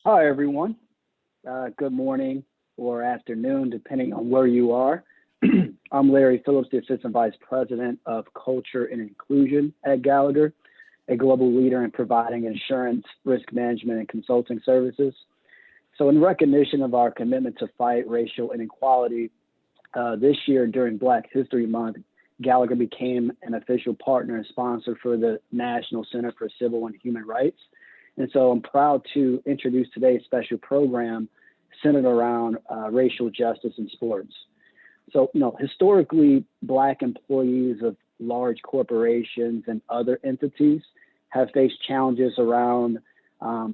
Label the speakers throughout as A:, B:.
A: Hi, everyone. Good morning or afternoon, depending on where you are. I'm Larry Phillips, the Assistant Vice President of Culture and Inclusion at Gallagher, a global leader in providing insurance, risk management, and consulting services. So in recognition of our commitment to fight racial inequality, this year during Black History Month, Gallagher became an official partner and sponsor for the National Center for Civil and Human Rights. And so I'm proud to introduce today's special program centered around racial justice in sports. So, historically, Black employees of large corporations and other entities have faced challenges around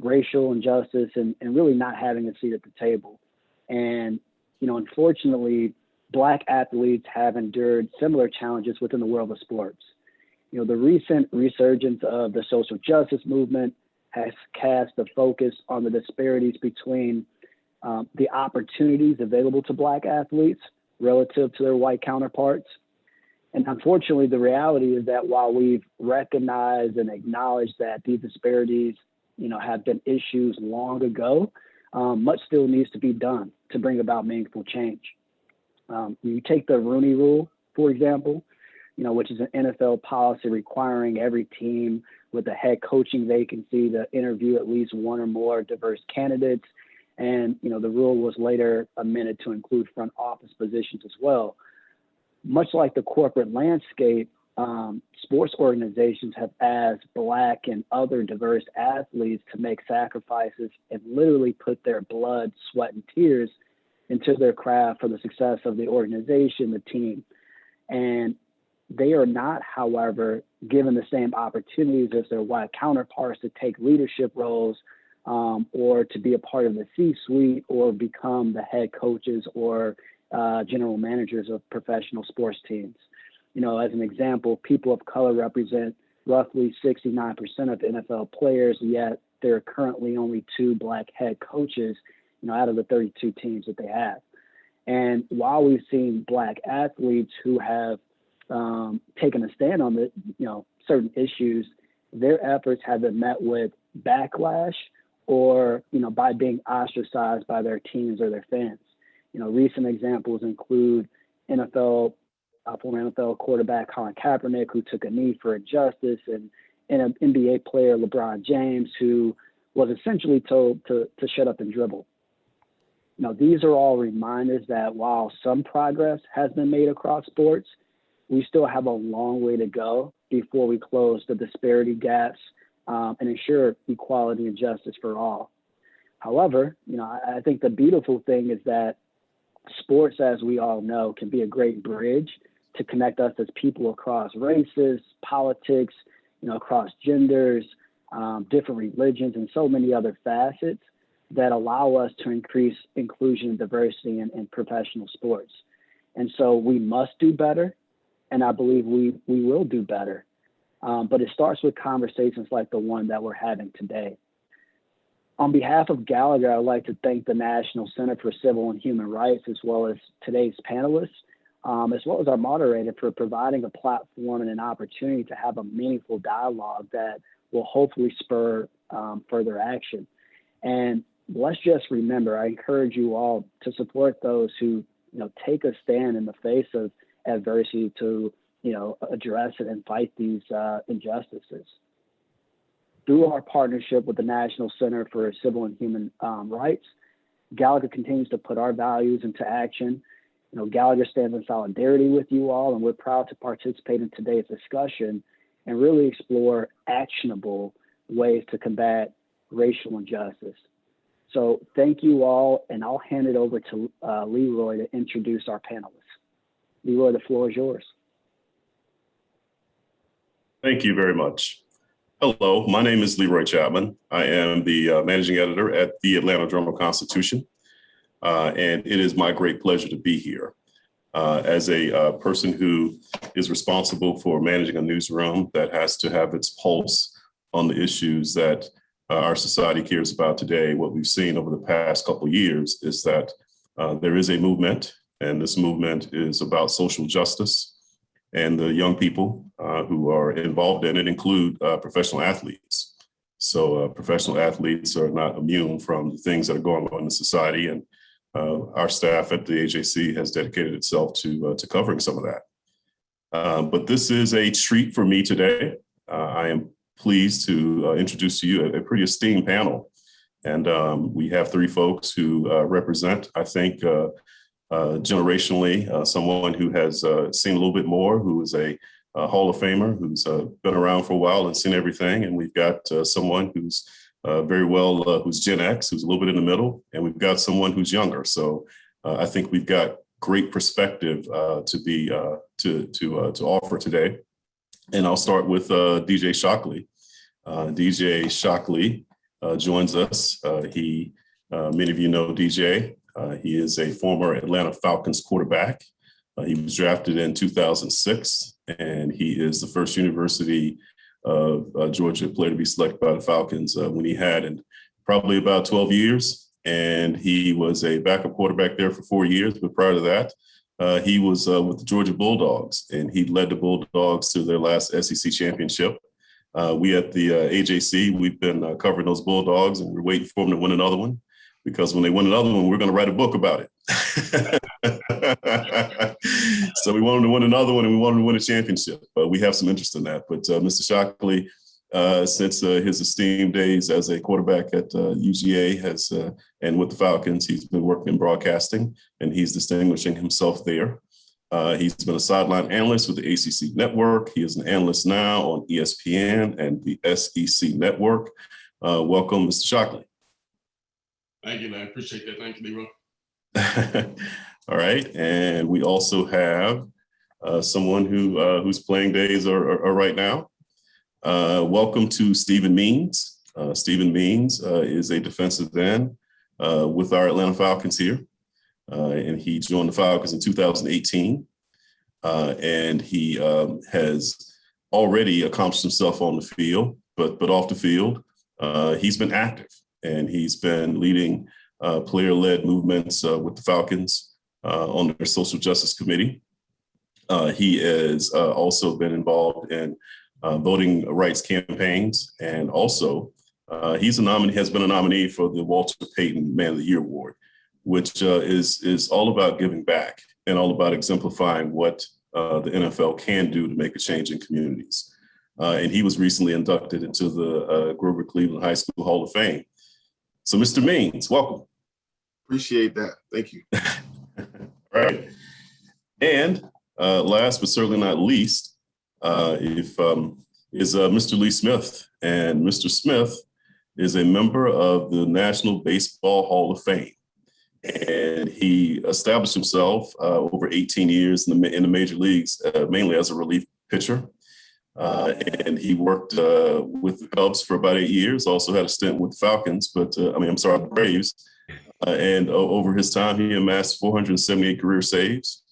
A: racial injustice and really not having a seat at the table. And, unfortunately, Black athletes have endured similar challenges within the world of sports. The recent resurgence of the social justice movement has cast the focus on the disparities between the opportunities available to Black athletes relative to their white counterparts. And unfortunately, the reality is that while we've recognized and acknowledged that these disparities, have been issues long ago, much still needs to be done to bring about meaningful change. You take the Rooney Rule, for example, which is an NFL policy requiring every team with a head coaching vacancy to interview at least one or more diverse candidates. And, the rule was later amended to include front office positions as well. Much like the corporate landscape, sports organizations have asked Black and other diverse athletes to make sacrifices and literally put their blood, sweat, and tears into their craft for the success of the organization, the team. And they are not, however, given the same opportunities as their white counterparts to take leadership roles or to be a part of the C-suite or become the head coaches or general managers of professional sports teams. As an example, people of color represent roughly 69% of NFL players, yet there are currently only 2 Black head coaches, out of the 32 teams that they have. And while we've seen Black athletes who have taken a stand on the, certain issues, their efforts have been met with backlash or, by being ostracized by their teams or their fans. Recent examples include former NFL quarterback Colin Kaepernick, who took a knee for injustice, and an NBA player, LeBron James, who was essentially told to shut up and dribble. These are all reminders that while some progress has been made across sports, we still have a long way to go before we close the disparity gaps and ensure equality and justice for all. However, I think the beautiful thing is that sports, as we all know, can be a great bridge to connect us as people across races, politics, across genders, different religions, and so many other facets that allow us to increase inclusion and diversity in professional sports. And so we must do better, and I believe we will do better. But it starts with conversations like the one that we're having today. On behalf of Gallagher, I'd like to thank the National Center for Civil and Human Rights, as well as today's panelists, as well as our moderator, for providing a platform and an opportunity to have a meaningful dialogue that will hopefully spur further action. And let's just remember, I encourage you all to support those who, take a stand in the face of adversity to, address it and fight these injustices. Through our partnership with the National Center for Civil and Human Rights, Gallagher continues to put our values into action. Gallagher stands in solidarity with you all, and we're proud to participate in today's discussion and really explore actionable ways to combat racial injustice. So thank you all, and I'll hand it over to Leroy to introduce our panelists. Leroy, the floor is yours.
B: Thank you very much. Hello, my name is Leroy Chapman. I am the managing editor at the Atlanta Journal-Constitution, and it is my great pleasure to be here. As a person who is responsible for managing a newsroom that has to have its pulse on the issues that our society cares about today, what we've seen over the past couple of years is that there is a movement, and this movement is about social justice. And the young people who are involved in it include professional athletes. So professional athletes are not immune from the things that are going on in society. And our staff at the AJC has dedicated itself to covering some of that. But this is a treat for me today. I am pleased to introduce to you a pretty esteemed panel. And we have three folks who represent, I think, generationally, someone who has seen a little bit more, who is a Hall of Famer, who's been around for a while and seen everything. And we've got someone who's very well, who's Gen X, who's a little bit in the middle, and we've got someone who's younger. So I think we've got great perspective to offer today. And I'll start with DJ Shockley. DJ Shockley joins us. Many of you know DJ. He is a former Atlanta Falcons quarterback. He was drafted in 2006, and he is the first University of Georgia player to be selected by the Falcons when he had in probably about 12 years. And he was a backup quarterback there for 4 years. But prior to that, he was with the Georgia Bulldogs, and he led the Bulldogs to their last SEC championship. We at the AJC, we've been covering those Bulldogs, and we're waiting for them to win another one, because when they win another one, we're going to write a book about it. So we want them to win another one, and we want them to win a championship. We have some interest in that. But Mr. Shockley, since his esteemed days as a quarterback at UGA and with the Falcons, he's been working in broadcasting, and he's distinguishing himself there. He's been a sideline analyst with the ACC Network. He is an analyst now on ESPN and the SEC Network. Welcome, Mr. Shockley.
C: Thank you, I appreciate that. Thank you, Leroy.
B: All right, and we also have someone whose playing days are right now. Welcome to Stephen Means. Stephen Means is a defensive end with our Atlanta Falcons here, and he joined the Falcons in 2018, and he has already accomplished himself on the field, but off the field, he's been active, and he's been leading player-led movements with the Falcons on their social justice committee. He has also been involved in voting rights campaigns, and also has been a nominee for the Walter Payton Man of the Year Award, which is all about giving back and all about exemplifying what the NFL can do to make a change in communities. And he was recently inducted into the Grover Cleveland High School Hall of Fame. So, Mr. Means, welcome.
C: Appreciate that. Thank you.
B: All right. And last but certainly not least, is Mr. Lee Smith. And Mr. Smith is a member of the National Baseball Hall of Fame. And he established himself over 18 years in the major leagues, mainly as a relief pitcher. And he worked with the Cubs for about 8 years, also had a stint with the Falcons, the Braves. And over his time, he amassed 478 career saves.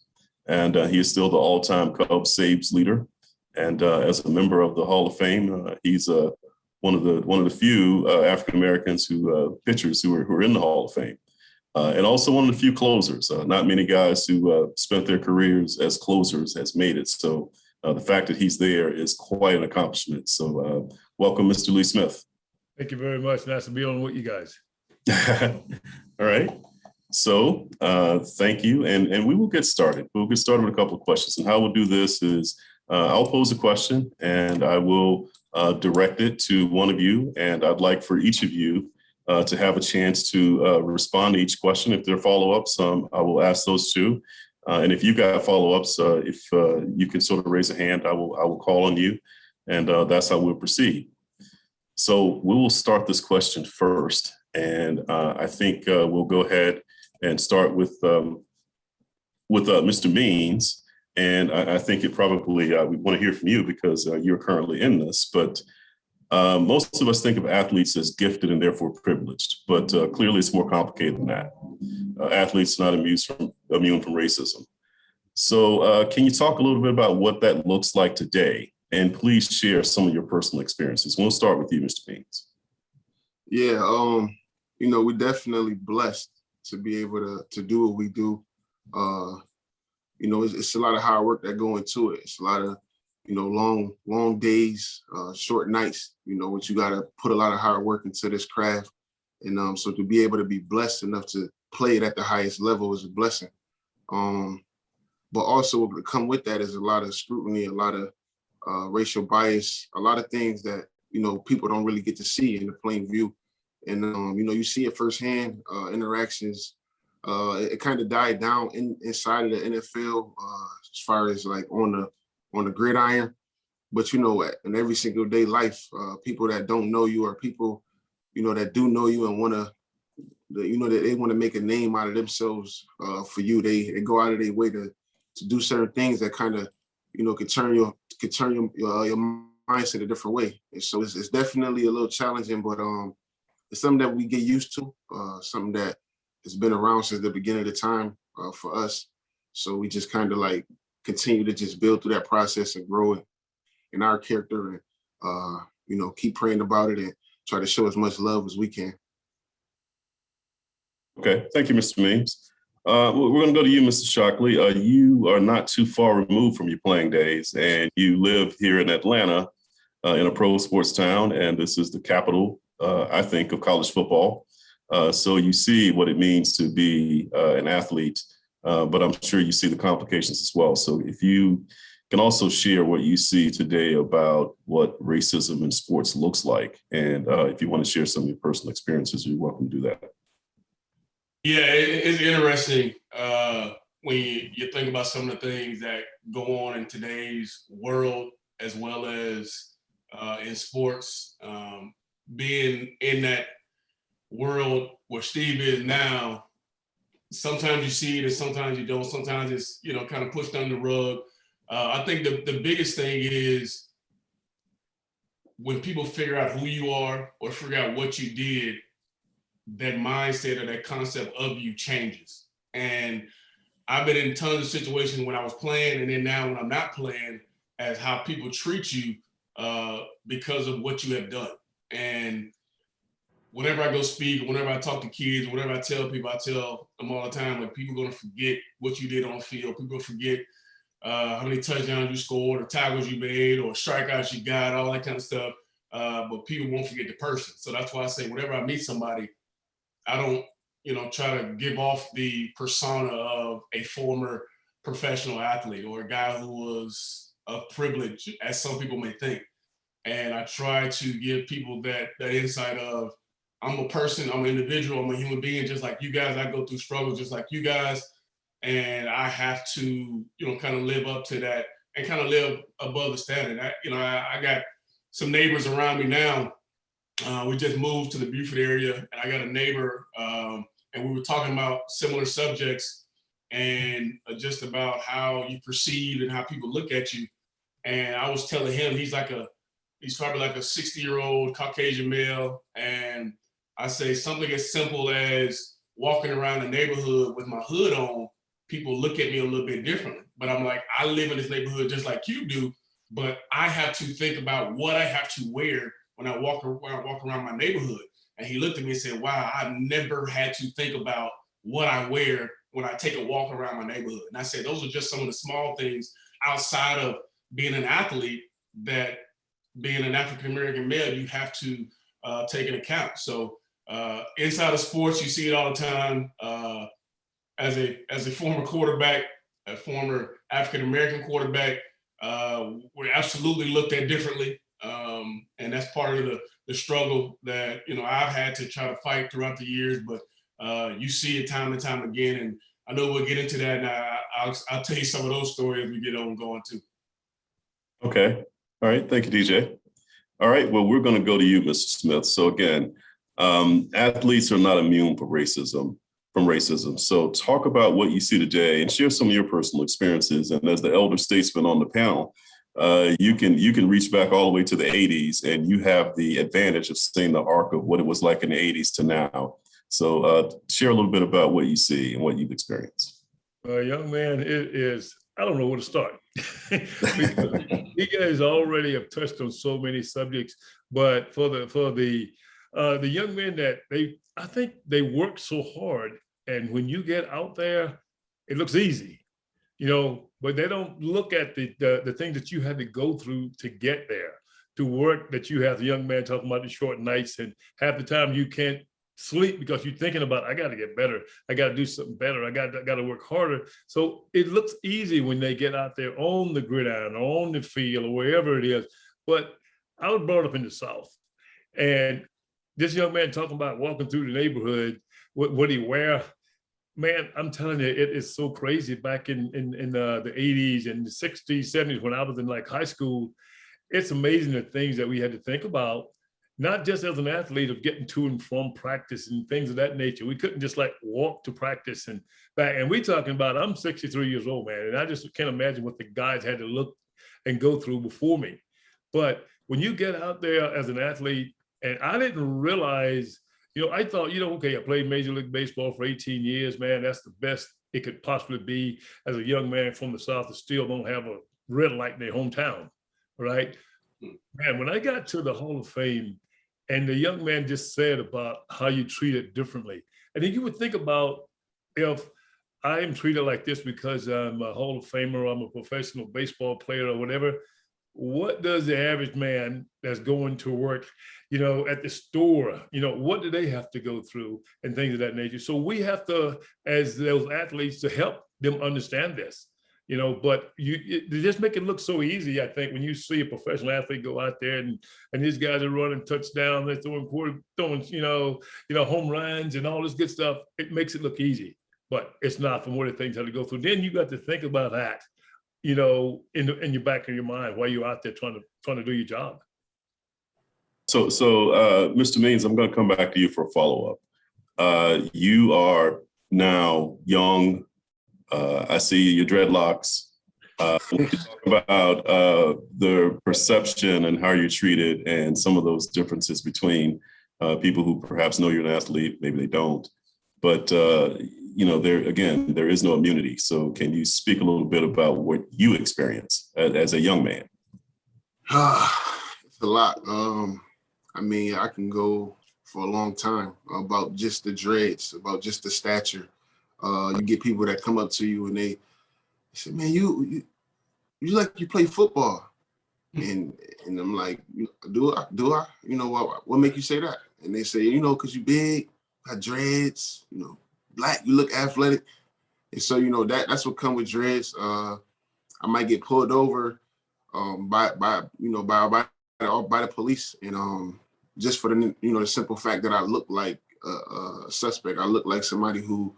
B: And he is still the all-time Cubs saves leader. And as a member of the Hall of Fame, he's one of the few African Americans pitchers who are in the Hall of Fame, and also one of the few closers. Not many guys who spent their careers as closers has made it. So the fact that he's there is quite an accomplishment. So welcome, Mr. Lee Smith.
D: Thank you very much. Nice to be on with you guys.
B: All right. So thank you. And we will get started. We'll get started with a couple of questions. And how we'll do this is I'll pose a question and I will direct it to one of you. And I'd like for each of you to have a chance to respond to each question. If there are follow-ups, I will ask those too. And if you got follow-ups, if you can sort of raise a hand, I will call on you. And that's how we'll proceed. So we will start this question first. And I think we'll go ahead and start with Mr. Means. And I think it probably, we want to hear from you because you're currently in this. But most of us think of athletes as gifted and therefore privileged. But clearly it's more complicated than that. Athletes are not immune from racism. So can you talk a little bit about what that looks like today? And please share some of your personal experiences. We'll start with you, Mr. Means.
C: Yeah, we're definitely blessed to be able to do what we do. It's a lot of hard work that go into it. It's a lot of long days, short nights, which you got to put a lot of hard work into this craft. And so to be able to be blessed enough to play it at the highest level is a blessing. But also what would come with that is a lot of scrutiny, a lot of racial bias, a lot of things that, people don't really get to see in the plain view. And, you see it firsthand, interactions. It kind of died down inside of the NFL as far as like on the gridiron. But, in every single day life, people that don't know you or people, that do know you and want to, that they want to make a name out of themselves for you. They go out of their way to do certain things that kind of, could turn your mindset a different way. And so it's definitely a little challenging, but it's something that we get used to, something that has been around since the beginning of the time for us. So we just kind of like continue to just build through that process and grow it in our character and, keep praying about it and try to show as much love as we can.
B: Okay, thank you, Mr. Means. We're going to go to you, Mr. Shockley. You are not too far removed from your playing days, and you live here in Atlanta in a pro sports town, and this is the capital, I think, of college football. So you see what it means to be an athlete, but I'm sure you see the complications as well. So if you can also share what you see today about what racism in sports looks like, and if you want to share some of your personal experiences, you're welcome to do that.
E: Yeah, it's interesting when you think about some of the things that go on in today's world, as well as in sports. Being in that world where Steve is now, sometimes you see it and sometimes you don't. Sometimes it's, kind of pushed under the rug. I think the biggest thing is when people figure out who you are or figure out what you did, that mindset or that concept of you changes. And I've been in tons of situations when I was playing, and then now when I'm not playing, as how people treat you because of what you have done. And whenever I go speak, whenever I talk to kids, whenever I tell people, I tell them all the time, like, people are gonna forget what you did on the field. People forget how many touchdowns you scored or tackles you made or strikeouts you got, all that kind of stuff. But people won't forget the person. So that's why I say whenever I meet somebody, I don't, try to give off the persona of a former professional athlete or a guy who was of privilege, as some people may think. And I try to give people that insight of, I'm a person, I'm an individual, I'm a human being, just like you guys. I go through struggles just like you guys. And I have to, kind of live up to that and kind of live above the standard. I got some neighbors around me now. We just moved to the Beaufort area, and I got a neighbor, and we were talking about similar subjects and just about how you perceive and how people look at you. And I was telling him he's probably like a 60-year-old Caucasian male, and I say something as simple as walking around the neighborhood with my hood on, people look at me a little bit differently. But I'm like, I live in this neighborhood just like you do, but I have to think about what I have to wear when I walk around my neighborhood. And he looked at me and said, wow, I've never had to think about what I wear when I take a walk around my neighborhood. And I said, those are just some of the small things outside of being an athlete that being an African-American male, you have to take into account. So inside of sports, you see it all the time. As a former quarterback, a former African-American quarterback, we're absolutely looked at differently. And that's part of the struggle that, I've had to try to fight throughout the years, but you see it time and time again. And I know we'll get into that, and I'll tell you some of those stories as we get on going too.
B: Okay. All right. Thank you, DJ. All right. Well, we're going to go to you, Mr. Smith. So again, athletes are not immune from racism. So talk about what you see today and share some of your personal experiences. And as the elder statesman on the panel, you can reach back all the way to the 80s, and you have the advantage of seeing the arc of what it was like in the 80s to now. So share a little bit about what you see and what you've experienced.
D: Young man, it is, I don't know where to start. Because you guys already have touched on so many subjects, but for the young men that I think they work so hard, and when you get out there, it looks easy. but they don't look at the things that you had to go through to get there, to work that you have. The young man talking about the short nights, and half the time you can't sleep because you're thinking about, I got to get better. I got to do something better. I got to work harder. So it looks easy when they get out there on the gridiron or on the field or wherever it is. But I was brought up in the South, and this young man talking about walking through the neighborhood, what he wear. Man, I'm telling you, it is so crazy. Back in the 80s and the 60s, 70s, when I was in like high school, it's amazing the things that we had to think about, not just as an athlete of getting to and from practice and things of that nature. We couldn't just like walk to practice and back. And we talking about, I'm 63 years old, man, and I just can't imagine what the guys had to look and go through before me. But when you get out there as an athlete, and I didn't realize, I thought, okay, I played Major League Baseball for 18 years, man. That's the best it could possibly be as a young man from the South that still don't have a red light in their hometown, right? Man, when I got to the Hall of Fame, and the young man just said about how you treat it differently, and then you would think about, if I am treated like this because I'm a Hall of Famer, I'm a professional baseball player or whatever, what does the average man that's going to work, at the store, what do they have to go through and things of that nature? So we have to, as those athletes, to help them understand this, but they just make it look so easy. I think when you see a professional athlete go out there and these guys are running touchdowns, they're throwing, home runs and all this good stuff, it makes it look easy, but it's not. For more of the things that to go through. Then you got to think about that, in your back of your mind while you're out there trying to do your job.
B: So, Mr. Means, I'm going to come back to you for a follow-up. You are now young. I see your dreadlocks. When you talk about the perception and how you're treated and some of those differences between people who perhaps know you're an athlete, maybe they don't. But, there is no immunity. So can you speak a little bit about what you experience as a young man?
C: It's a lot. I can go for a long time about just the dreads, about just the stature. You get people that come up to you and they say, man, you like you play football. And I'm like, do I? What make you say that? And they say, because you big, got dreads, black, you look athletic. And so, that's what come with dreads. I might get pulled over by the police, and just for the simple fact that I look like a suspect. I look like somebody who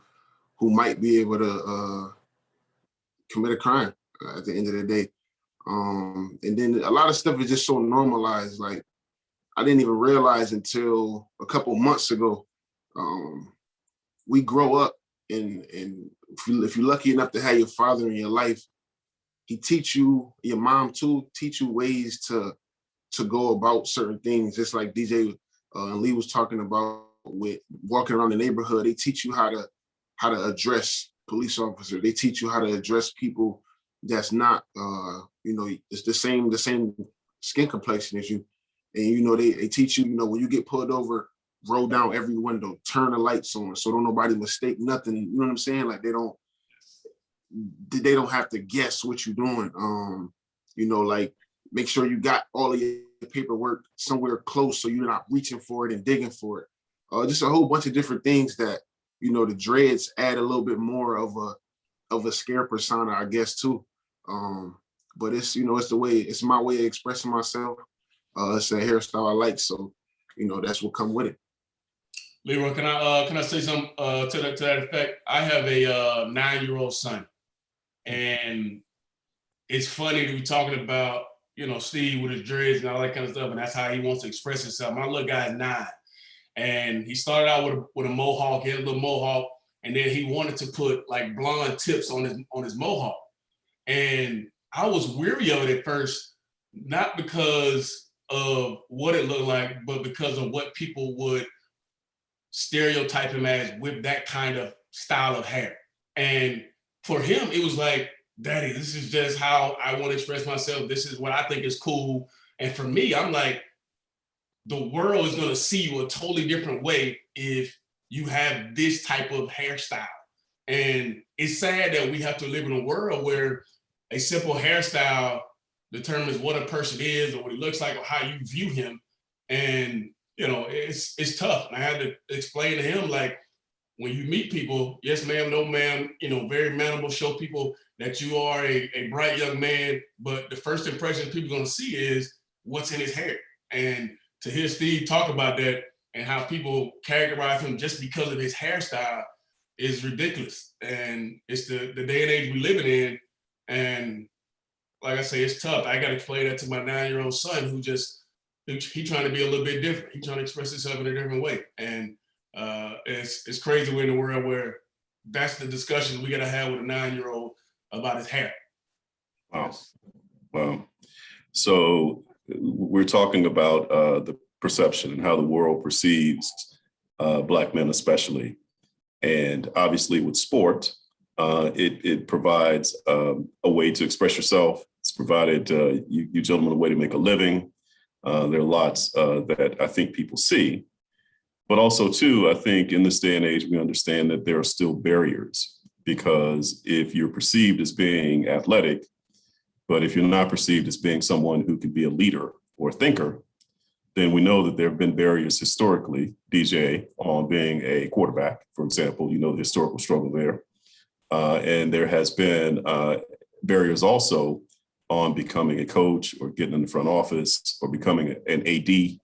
C: might be able to commit a crime at the end of the day. And then a lot of stuff is just so normalized. Like, I didn't even realize until a couple months ago. We grow up, and if you're lucky enough to have your father in your life, he teach you, your mom too, teach you ways to go about certain things. Just like DJ and Lee was talking about with walking around the neighborhood, they teach you how to address police officers. They teach you how to address people that's not, it's the same skin complexion as you. And, they teach you, when you get pulled over, roll down every window, turn the lights on so don't nobody mistake nothing. You know what I'm saying? Like, they don't have to guess what you're doing. Like, make sure you got all of your paperwork somewhere close so you're not reaching for it and digging for it. Just a whole bunch of different things that, the dreads add a little bit more of a scare persona, I guess, too. But it's, it's my way of expressing myself. It's a hairstyle I like, so, that's what come with it.
E: Leroy, can I say something to that effect? I have a 9-year-old son, and it's funny to be talking about, Steve with his dreads and all that kind of stuff, and that's how he wants to express himself. My little guy is 9, and he started out with a mohawk. He had a little mohawk, and then he wanted to put like blonde tips on his mohawk, and I was weary of it at first, not because of what it looked like, but because of what people would stereotype him as with that kind of style of hair. And for him, it was like, Daddy, this is just how I want to express myself. This is what I think is cool. And for me, I'm like, the world is going to see you a totally different way if you have this type of hairstyle. And it's sad that we have to live in a world where a simple hairstyle determines what a person is or what he looks like or how you view him. And, you know, it's tough. And I had to explain to him, like, when you meet people, yes, ma'am, no, ma'am, you know, very manable, show people that you are a bright young man. But the first impression people are going to see is what's in his hair. And to hear Steve talk about that and how people characterize him just because of his hairstyle is ridiculous. And it's the day and age we living in. And like I say, it's tough. I got to explain that to my 9-year-old son who he trying to be a little bit different. He trying to express himself in a different way. And it's crazy we're in a world where that's the discussion we got to have with a 9-year-old about his hair.
B: Wow. Wow. So we're talking about the perception and how the world perceives Black men, especially. And obviously with sport, it provides a way to express yourself. It's provided you gentlemen a way to make a living. There are lots that I think people see. But also, too, I think in this day and age, we understand that there are still barriers, because if you're perceived as being athletic, but if you're not perceived as being someone who can be a leader or a thinker, then we know that there have been barriers historically, DJ, on being a quarterback, for example, you know, the historical struggle there. And there has been barriers also on becoming a coach or getting in the front office or becoming an AD.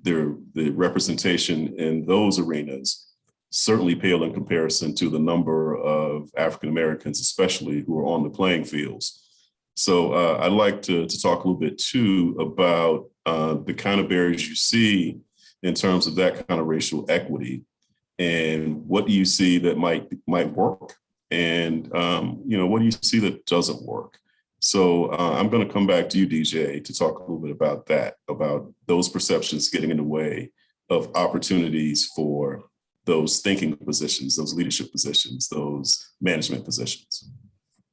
B: The representation in those arenas certainly pale in comparison to the number of African Americans, especially, who are on the playing fields. So I'd like to talk a little bit too about the kind of barriers you see in terms of that kind of racial equity, and what do you see that might work, and you know, what do you see that doesn't work? So I'm going to come back to you, DJ, to talk a little bit about that, about those perceptions getting in the way of opportunities for those thinking positions, those leadership positions, those management positions.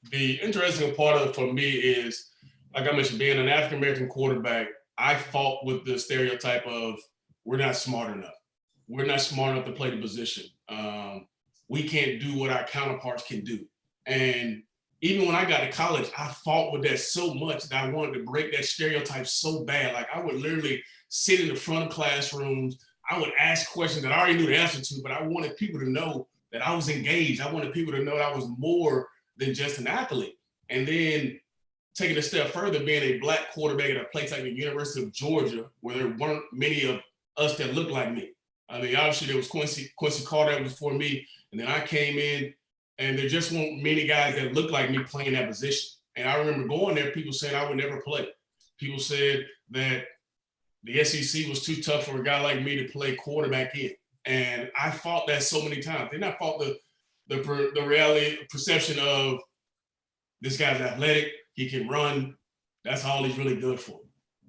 E: The interesting part of it for me is, like I mentioned, being an African-American quarterback, I fought with the stereotype of we're not smart enough. We're not smart enough to play the position. We can't do what our counterparts can do. And even when I got to college, I fought with that so much that I wanted to break that stereotype so bad. Like, I would literally sit in the front of classrooms. I would ask questions that I already knew the answer to, but I wanted people to know that I was engaged. I wanted people to know that I was more than just an athlete. And then taking a step further, being a Black quarterback at a place like the University of Georgia, where there weren't many of us that looked like me. I mean, obviously there was Quincy Carter before me, and then I came in, and there just weren't many guys that looked like me playing that position. And I remember going there, people saying I would never play. People said that the SEC was too tough for a guy like me to play quarterback in. And I fought that so many times. Then I fought the reality perception of this guy's athletic, he can run, that's all he's really good for.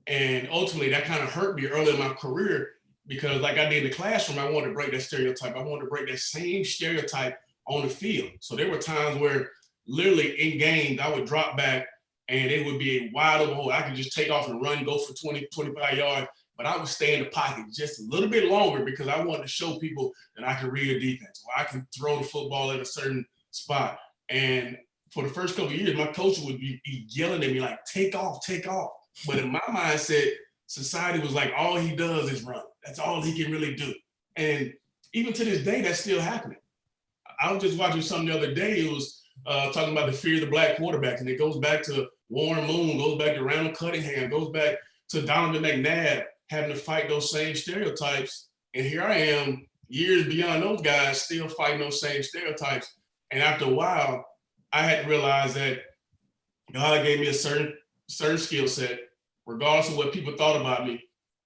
E: And ultimately that kind of hurt me early in my career, because like I did in the classroom, I wanted to break that stereotype. I wanted to break that same stereotype on the field. So there were times where literally in games, I would drop back and it would be a wide open hole. I could just take off and run, go for 20, 25 yards, but I would stay in the pocket just a little bit longer because I wanted to show people that I can read a defense, or I can throw the football at a certain spot. And for the first couple of years, my coach would be yelling at me like, take off, take off. But in my mindset, society was like, all he does is run. That's all he can really do. And even to this day, that's still happening. I was just watching something the other day. It was talking about the fear of the Black quarterback. And it goes back to Warren Moon, goes back to Randall Cunningham, goes back to Donovan McNabb having to fight those same stereotypes. And here I am, years beyond those guys, still fighting those same stereotypes. And after a while, I had to realize that God gave me a certain skill set, regardless of what people thought about me.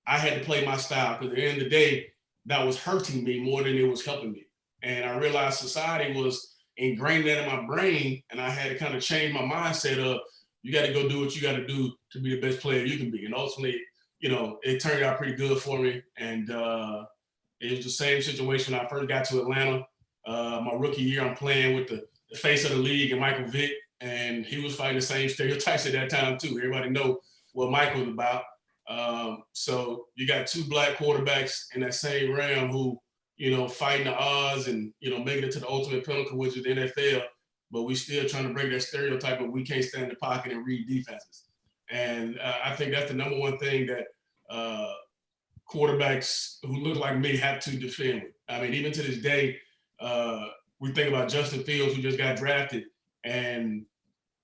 E: I had to play my style, because at the end of the day, that was hurting me more than it was helping me. And I realized society was ingrained that in my brain, and I had to kind of change my mindset of, you got to go do what you got to do to be the best player you can be. And ultimately, you know, it turned out pretty good for me. And it was the same situation when I first got to Atlanta. My rookie year, I'm playing with the face of the league and Michael Vick, and he was fighting the same stereotypes at that time too. Everybody know what Mike was about. So you got two Black quarterbacks in that same realm who, fighting the odds and, making it to the ultimate pinnacle, which is the NFL, but we still trying to break that stereotype of we can't stand in the pocket and read defenses. And I think that's the number one thing that quarterbacks who look like me have to defend with. I mean, even to this day, we think about Justin Fields, who just got drafted, and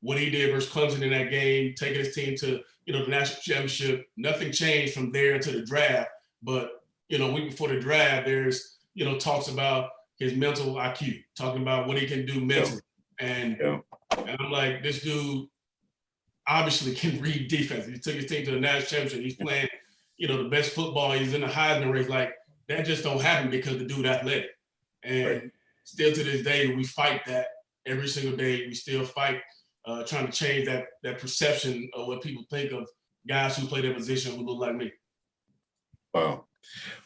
E: what he did versus Clemson in that game, taking his team to, the national championship. Nothing changed from there to the draft. But, week before the draft, there's, talks about his mental IQ, talking about what he can do mentally. And I'm like, this dude obviously can read defense. He took his team to the national championship. He's playing, the best football. He's in the Heisman race. Like, that just don't happen because the dude athletic. And still to this day, we fight that every single day. We still fight trying to change that perception of what people think of guys who play their position who look like me.
B: Wow.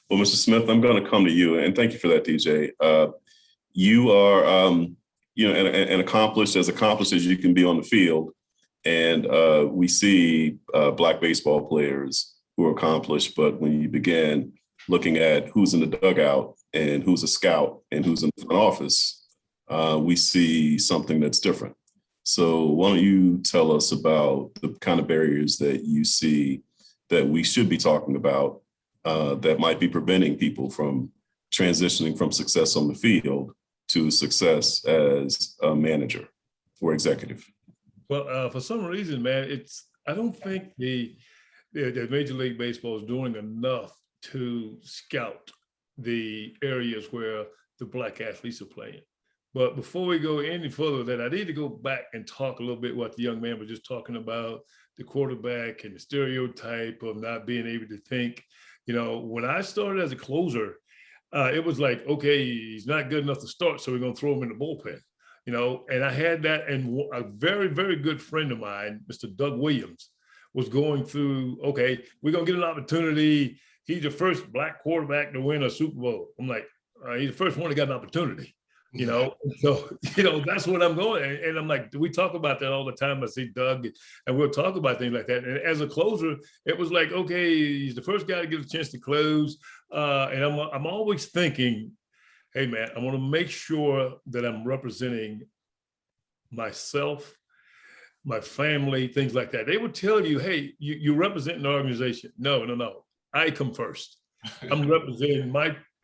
B: Well, Mr. Smith, I'm going to come to you, and thank you for that, DJ. You are, an accomplished as you can be on the field, and we see Black baseball players who are accomplished, but when you begin looking at who's in the dugout and who's a scout and who's in the front office, we see something that's different. So why don't you tell us about the kind of barriers that you see that we should be talking about that might be preventing people from transitioning from success on the field to success as a manager or executive?
D: Well, for some reason, man, I don't think the Major League Baseball is doing enough to scout the areas where the Black athletes are playing. But before we go any further with that, I need to go back and talk a little bit what the young man was just talking about, the quarterback and the stereotype of not being able to think. When I started as a closer, it was like, okay, he's not good enough to start, so we're going to throw him in the bullpen. And I had that, and a very, very good friend of mine, Mr. Doug Williams, was going through, okay, we're going to get an opportunity. He's the first Black quarterback to win a Super Bowl. I'm like, he's the first one that got an opportunity. So, that's what I'm going. And I'm like, we talk about that all the time. I see Doug, and we'll talk about things like that. And as a closer, it was like, okay, he's the first guy to get a chance to close. And I'm always thinking, hey, man, I want to make sure that I'm representing myself, my family, things like that. They would tell you, hey, you represent an organization. No. I come first. I'm representing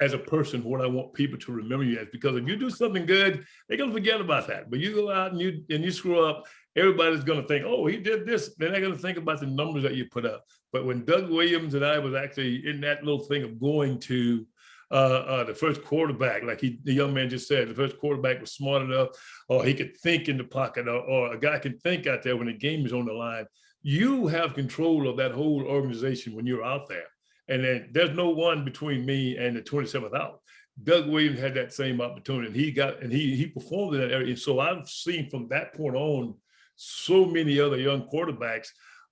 D: as a person, what I want people to remember you as, because if you do something good, they're going to forget about that. But you go out and you screw up, everybody's going to think, oh, he did this. Then they're going to think about the numbers that you put up. But when Doug Williams and I was actually in that little thing of going to the first quarterback, like the young man just said, the first quarterback was smart enough, or he could think in the pocket, or a guy can think out there when the game is on the line. You have control of that whole organization when you're out there. And then there's no one between me and the 27th out. Doug Williams had that same opportunity. He performed in that area. And so I've seen from that point on, so many other young quarterbacks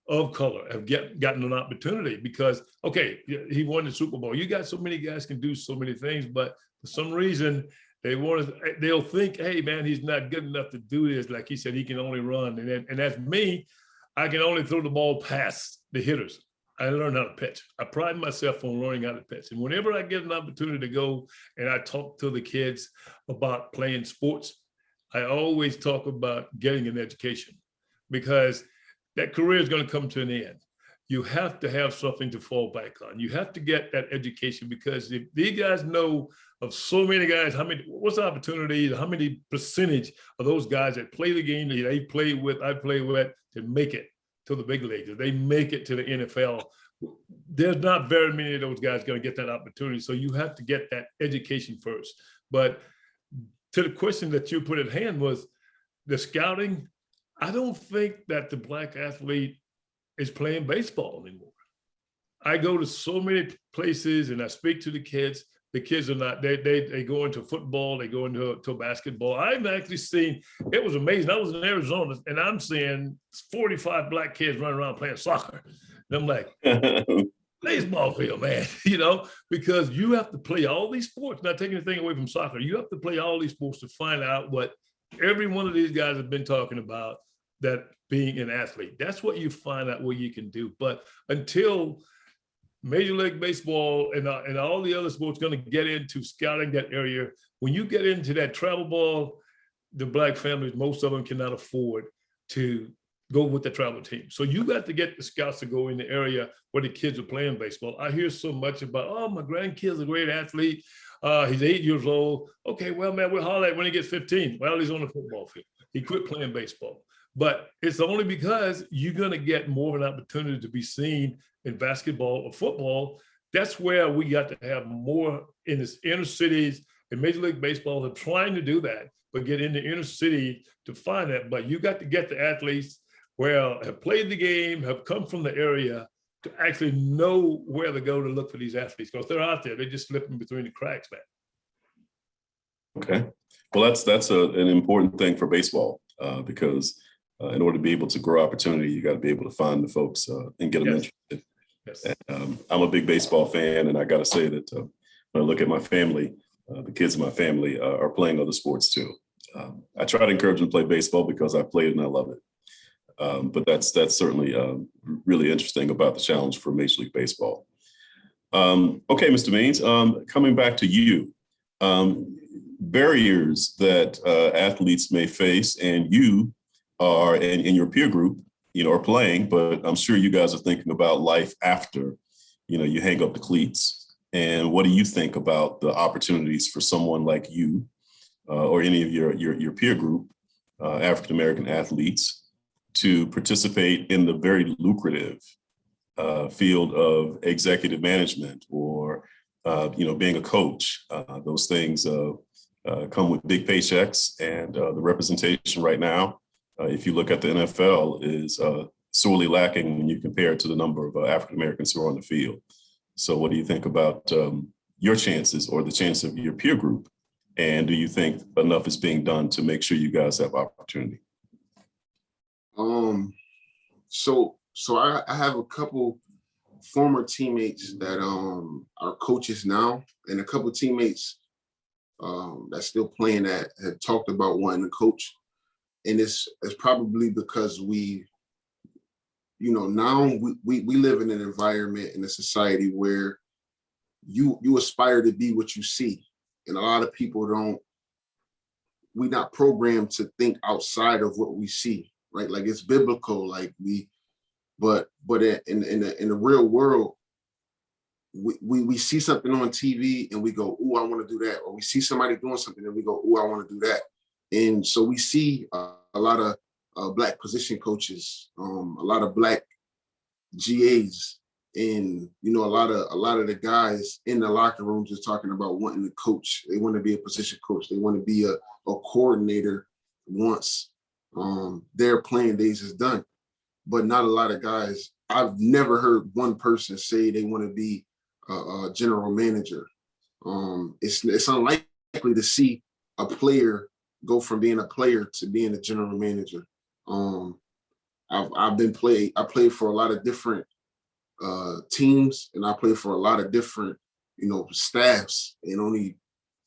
D: of color have gotten an opportunity because, okay, he won the Super Bowl. You got so many guys can do so many things, but for some reason they'll think, hey man, he's not good enough to do this. Like he said, he can only run. And that's me. I can only throw the ball past the hitters. I learned how to pitch. I pride myself on learning how to pitch. And whenever I get an opportunity to go and I talk to the kids about playing sports, I always talk about getting an education because that career is going to come to an end. You have to have something to fall back on. You have to get that education because if these guys know of so many guys, what's the opportunity, how many percentage of those guys that play the game that I play with, to make it to the big leagues, if they make it to the NFL, there's not very many of those guys going to get that opportunity. So you have to get that education first. But to the question that you put at hand was the scouting, I don't think that the Black athlete is playing baseball anymore. I go to so many places and I speak to the kids. The kids are not, they go into football, they go into basketball. I've actually seen, it was amazing. I was in Arizona and I'm seeing 45 Black kids running around playing soccer. And I'm like, baseball field, man, because you have to play all these sports, not taking anything away from soccer. You have to play all these sports to find out what every one of these guys have been talking about, that being an athlete. That's what you find out what you can do. But until Major League Baseball and all the other sports going to get into scouting that area. When you get into that travel ball, the Black families, most of them cannot afford to go with the travel team. So you got to get the scouts to go in the area where the kids are playing baseball. I hear so much about, oh, my grandkid's a great athlete. He's 8 years old. Okay, well, man, we'll holler at when he gets 15. Well, he's on the football field. He quit playing baseball. But it's only because you're going to get more of an opportunity to be seen in basketball or football. That's where we got to have more in this inner cities, and Major League Baseball are trying to do that, but get in the inner city to find that. But you got to get the athletes where have played the game, have come from the area to actually know where to go to look for these athletes, because they're out there. They're just slipping between the cracks, man.
B: Okay. Well, that's an important thing for baseball because in order to be able to grow opportunity, you got to be able to find the folks and get them interested.
D: Yes.
B: And, I'm a big baseball fan, and I got to say that when I look at my family, the kids in my family are playing other sports too. I try to encourage them to play baseball because I played and I love it. But that's certainly really interesting about the challenge for Major League Baseball. Okay, Mr. Means, coming back to you, barriers that athletes may face, and you are in your peer group, are playing, but I'm sure you guys are thinking about life after, you hang up the cleats. And what do you think about the opportunities for someone like you or any of your peer group, African-American athletes, to participate in the very lucrative field of executive management or, being a coach? Those things come with big paychecks, and the representation right now, if you look at the NFL, is sorely lacking when you compare it to the number of African Americans who are on the field. So what do you think about your chances or the chance of your peer group? And do you think enough is being done to make sure you guys have opportunity?
C: So I have a couple former teammates that are coaches now, and a couple teammates that's still playing that have talked about wanting to coach. And it's probably because we now we live in an environment, in a society where you aspire to be what you see. And a lot of people we're not programmed to think outside of what we see, right? Like it's biblical, but in the real world, we see something on TV and we go, "Ooh, I want to do that." Or we see somebody doing something and we go, "Ooh, I want to do that." And so we see a lot of Black position coaches, a lot of Black GAs, and a lot of the guys in the locker rooms is talking about wanting to coach. They want to be a position coach. They want to be a coordinator once their playing days is done. But not a lot of guys. I've never heard one person say they want to be a general manager. It's unlikely to see a player go from being a player to being a general manager. I played for a lot of different teams, and I played for a lot of different, staffs, and only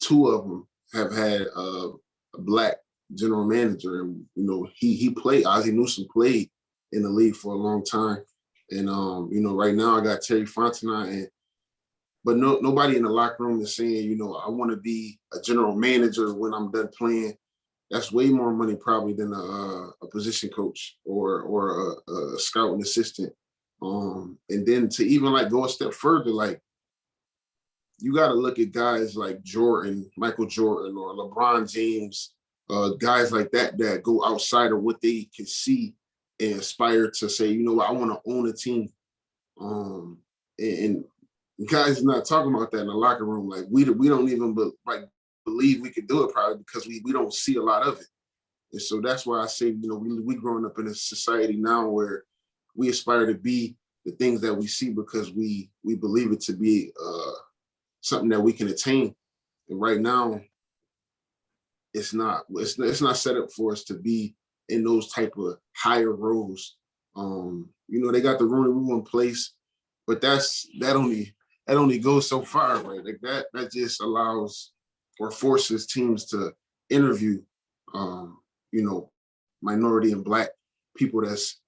C: 2 of them have had a Black general manager. And he played. Ozzie Newsome played in the league for a long time, and right now I got Terry Fontenot, but nobody in the locker room is saying, I want to be a general manager when I'm done playing. That's way more money probably than a position coach or a scouting assistant. And then to even go a step further, you got to look at guys like Jordan, Michael Jordan, or LeBron James, guys like that go outside of what they can see and aspire to say, I want to own a team. And guys are not talking about that in the locker room. We don't even believe we could do it, probably because we don't see a lot of it. And so that's why I say, we growing up in a society now where we aspire to be the things that we see because we believe it to be something that we can attain. And right now, it's not set up for us to be in those type of higher roles. They got the Rooney Rule in place, but that only goes so far, right? That just allows or forces teams to interview, minority and Black people that's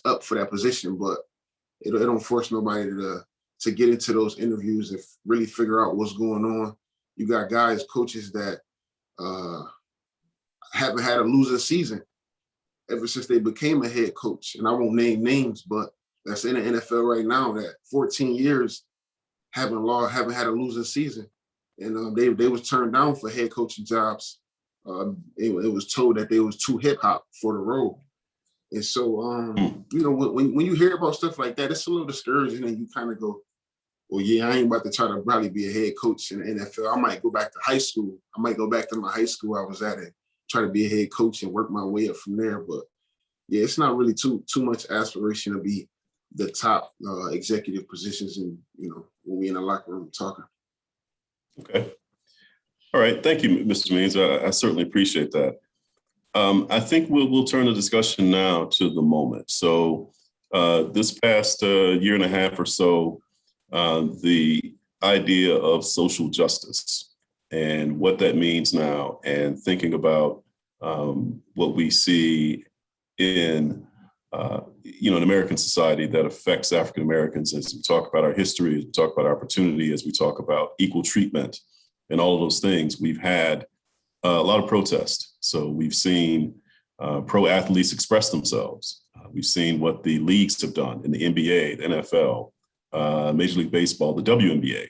C: up for that position, but it don't force nobody to get into those interviews and really figure out what's going on. You got guys, coaches that haven't had a losing season ever since they became a head coach. And I won't name names, but that's in the NFL right now that 14 years haven't had a losing season. And they was turned down for head coaching jobs. It was told that they was too hip hop for the role. And so, you know, when you hear about stuff like that, it's a little discouraging, and you kind of go, well, yeah, I ain't about to try to probably be a head coach in the NFL. I might go back to high school. I might go back to my high school I was at and try to be a head coach and work my way up from there. But yeah, it's not really too much aspiration to be the top executive positions in, you know, when we in the locker room talking.
B: Okay. All right. Thank you, Mr. Means. I certainly appreciate that. I think we'll turn the discussion now to the moment. So this past year and a half or so, the idea of social justice and what that means now, and thinking about what we see in in American society that affects African Americans, as we talk about our history, as we talk about our opportunity, as we talk about equal treatment and all of those things. We've had a lot of protest. So we've seen pro athletes express themselves. We've seen what the leagues have done in the NBA, the NFL, Major League Baseball, the WNBA.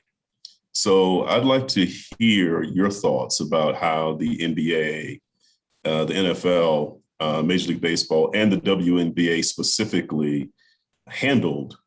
B: So I'd like to hear your thoughts about how the NBA, the NFL, Major League Baseball, and the WNBA specifically handled